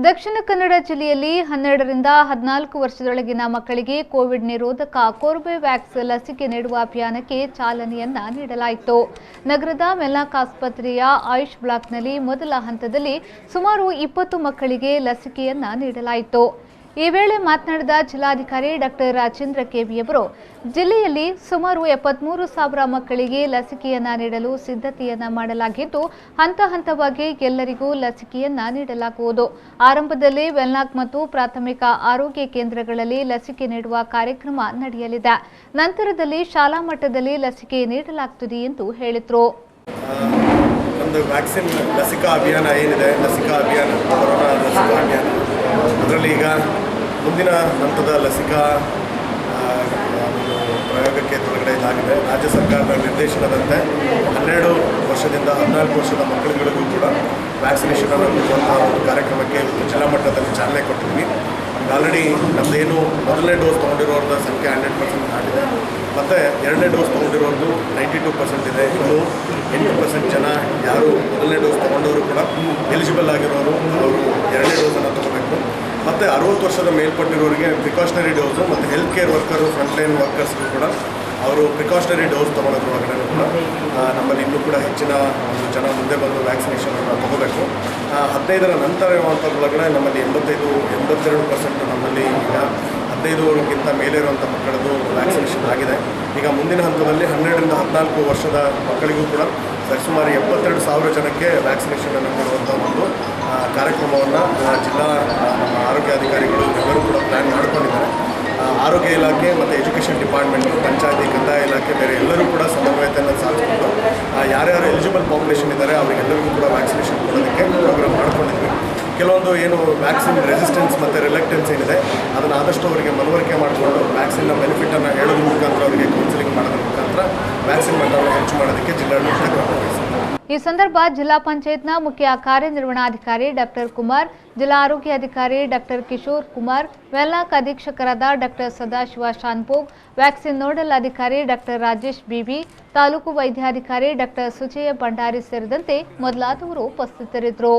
ದಕ್ಷಿಣ ಕನ್ನಡ ಜಿಲ್ಲೆಯಲ್ಲಿ 12 ರಿಂದ 14 ವರ್ಷದೊಳಗಿನ ಮಕ್ಕಳಿಗೆ ಕೋವಿಡ್ ನಿರೋಧಕ ಕೋರ್ಬೆವ್ಯಾಕ್ಸ್ ಲಸಿಕೆ ನೀಡುವ ಅಭಿಯಾನಕ್ಕೆ ಚಾಲನೆಯನ್ನ ನೀಡಲಾಯಿತು. ನಗರದ ಮೆಲ್ನಾಕ್ ಆಸ್ಪತ್ರೆಯ ಆಯುಷ್ ಬ್ಲಾಕ್ನಲ್ಲಿ ಮೊದಲ ಹಂತದಲ್ಲಿ ಸುಮಾರು 20 ಮಕ್ಕಳಿಗೆ ಲಸಿಕೆಯನ್ನ ನೀಡಲಾಯಿತು. ಈ ವೇಳೆ ಮಾತನಾಡಿದ ಜಿಲ್ಲಾಧಿಕಾರಿ ಡಾಕ್ಟರ್ ರಾಜೇಂದ್ರ ಕೆವಿ ಅವರು ಜಿಲ್ಲೆಯಲ್ಲಿ ಸುಮಾರು 73,000 ಮಕ್ಕಳಿಗೆ ಲಸಿಕೆಯನ್ನ ನೀಡಲು ಸಿದ್ಧತೆಯನ್ನ ಮಾಡಲಾಗಿದ್ದು ಹಂತ ಹಂತವಾಗಿ ಎಲ್ಲರಿಗೂ ಲಸಿಕೆಯನ್ನ ನೀಡಲಾಗುವುದು. ಆರಂಭದಲ್ಲಿ ವೆಲ್ನಾಕ್ ಮತ್ತು ಪ್ರಾಥಮಿಕ ಆರೋಗ್ಯ ಕೇಂದ್ರಗಳಲ್ಲಿ ಲಸಿಕೆ ನೀಡುವ ಕಾರ್ಯಕ್ರಮ ನಡೆಯಲಿದೆ. ನಂತರದಲ್ಲಿ ಶಾಲಾ ಮಟ್ಟದಲ್ಲಿ ಲಸಿಕೆ ನೀಡಲಾಗುತ್ತದೆ ಎಂದು ಹೇಳಿದರು. ಒಂದು ವ್ಯಾಕ್ಸಿನ್ ಲಸಿಕಾ ಅಭಿಯಾನ ಏನಿದೆ, ಲಸಿಕಾ ಅಭಿಯಾನ ಕೊರೋನಾ ಲಸಿಕಾ ಅಭಿಯಾನ, ಅದರಲ್ಲಿ ಈಗ ಮುಂದಿನ ಹಂತದ ಲಸಿಕಾ ಪ್ರಯೋಗಕ್ಕೆ ತೊಡಗಡೆ ಇದಾಗಿದೆ. ರಾಜ್ಯ ಸರ್ಕಾರದ ನಿರ್ದೇಶನದಂತೆ 12 ವರ್ಷದಿಂದ 14 ವರ್ಷದ ಮಕ್ಕಳುಗಳಿಗೂ ಕೂಡ ವ್ಯಾಕ್ಸಿನೇಷನ್ ಅನ್ನು ನೀಡುವಂತಹ ಒಂದು ಕಾರ್ಯಕ್ರಮಕ್ಕೆ ಜಿಲ್ಲಾ ಮಟ್ಟದಲ್ಲಿ ಚಾಲನೆ ಕೊಟ್ಟಿದ್ವಿ. ಆಲ್ರೆಡಿ ನಮ್ಮದೇನು ಮೊದಲನೇ ಡೋಸ್ ತೊಗೊಂಡಿರೋರ ಸಂಖ್ಯೆ 100% ಆಗಿದೆ. ಮತ್ತು ಎರಡನೇ ಡೋಸ್ ತೊಗೊಂಡಿರೋದು 92% ಇದೆ. ಇನ್ನು 8% ಜನ ಯಾರು ಮೊದಲನೇ ಡೋಸ್ ತೊಗೊಂಡವರು ಕೂಡ ಎಲಿಜಿಬಲ್ ಆಗಿರೋರು ಅವರು ಎರಡನೇ ಡೋಸನ್ನು ತೊಗೋಬೇಕು. ಮತ್ತು 60 ವರ್ಷದ ಮೇಲ್ಪಟ್ಟಿರೋರಿಗೆ ಪ್ರಿಕಾಷನರಿ ಡೋಸು ಮತ್ತು ಹೆಲ್ತ್ ಕೇರ್ ವರ್ಕರು, ಫ್ರಂಟ್ಲೈನ್ ವರ್ಕರ್ಸ್ಗೂ ಕೂಡ ಅವರು ಪ್ರಿಕಾಷನರಿ ಡೋಸ್ ತೊಗೊಳೋದ್ರ ಒಳಗಡೆ ಕೂಡ ನಮ್ಮಲ್ಲಿ ಇನ್ನೂ ಕೂಡ ಹೆಚ್ಚಿನ ಒಂದು ಜನ ಮುಂದೆ ಬಂದು ವ್ಯಾಕ್ಸಿನೇಷನನ್ನು ತೊಗೋಬೇಕು. 15ರ ನಂತರ ಇರುವಂಥದ್ರೊಳಗಡೆ ನಮ್ಮಲ್ಲಿ 82% ನಮ್ಮಲ್ಲಿ ಈಗ 15 ಮೇಲೆ ಇರುವಂಥ ಮಕ್ಕಳದು ವ್ಯಾಕ್ಸಿನೇಷನ್ ಆಗಿದೆ. ಈಗ ಮುಂದಿನ ಹಂತದಲ್ಲಿ 12 ರಿಂದ 14 ವರ್ಷದ ಮಕ್ಕಳಿಗೂ ಕೂಡ ಸರಿಸುಮಾರು 72,000 ಜನಕ್ಕೆ ವ್ಯಾಕ್ಸಿನೇಷನನ್ನು ಕೊಡುವಂಥ ಒಂದು ಕಾರ್ಯಕ್ರಮವನ್ನು ಜಿಲ್ಲಾ ನಮ್ಮ ಆರೋಗ್ಯಾಧಿಕಾರಿಗಳು ಎಲ್ಲರೂ ಕೂಡ ಪ್ಲ್ಯಾನ್ ಮಾಡ್ಕೊಂಡಿದ್ದಾರೆ. ಆರೋಗ್ಯ ಇಲಾಖೆ ಮತ್ತು ಎಜುಕೇಷನ್ ಡಿಪಾರ್ಟ್ಮೆಂಟು, ಪಂಚಾಯತಿ, ಕಂದಾಯ ಇಲಾಖೆ ಬೇರೆ ಎಲ್ಲರೂ ಕೂಡ ಸಮನ್ವಯತೆಯನ್ನು ಸಾಧಿಸಿಕೊಂಡು ಯಾರ್ಯಾರು ಎಲಿಜಿಬಲ್ ಪಾಪ್ಯುಲೇಷನ್ ಇದ್ದಾರೆ ಅವರಿಗೆಲ್ಲರಿಗೂ ಕೂಡ ವ್ಯಾಕ್ಸಿನೇಷನ್ ಕೊಡೋದಕ್ಕೆ ಪ್ರೋಗ್ರಾಮ್ ಮಾಡ್ಕೊಂಡಿದ್ವಿ. ಕೆಲವೊಂದು ಏನು ವ್ಯಾಕ್ಸಿನ್ ರೆಸಿಸ್ಟೆನ್ಸ್ ಮತ್ತು ರಿಲೆಕ್ಟೆನ್ಸ್ ಏನಿದೆ ಅದನ್ನು ಆದಷ್ಟು ಅವರಿಗೆ ಮನವರಿಕೆ ಮಾಡಿಕೊಂಡು ವ್ಯಾಕ್ಸಿನ್ನ ಬೆನಿಫಿಟನ್ನು ಹೇಳೋದ್ರ ಮುಖಾಂತರ ಅವರಿಗೆ ಕೌನ್ಸಿಲಿಂಗ್ ಮಾಡೋದ್ರ ಮುಖಾಂತರ ವ್ಯಾಕ್ಸಿನ್ ಮಟ್ಟವನ್ನು ಹೆಚ್ಚು ಮಾಡೋದಕ್ಕೆ ಜಿಲ್ಲಾಡಳಿತ ಕ್ರಮ ವಹಿಸಿದೆ. ಈ ಸಂದರ್ಭ ಜಿಲ್ಲಾ ಪಂಚಾಯತ್ನ ಮುಖ್ಯ ಕಾರ್ಯನಿರ್ವಹಣಾಧಿಕಾರಿ ಡಾಕ್ಟರ್ ಕುಮಾರ್, ಜಿಲ್ಲಾ ಆರೋಗ್ಯಾಧಿಕಾರಿ ಡಾಕ್ಟರ್ ಕಿಶೋರ್ ಕುಮಾರ್, ವೆಲ್ನಾಕ್ ಅಧೀಕ್ಷಕರಾದ doctor Sadashiva Shanbhog, vaccine nodal ಅಧಿಕಾರಿ ಡಾಕ್ಟರ್ ರಾಜೇಶ್ ಬಿಬಿ, ತಾಲೂಕು ವೈದ್ಯಾಧಿಕಾರಿ ಡಾಕ್ಟರ್ ಸುಜಯ ಭಂಡಾರಿ ಸೇರಿದಂತೆ ಮೊದಲಾದವರು ಉಪಸ್ಥಿತರಿದ್ದರು.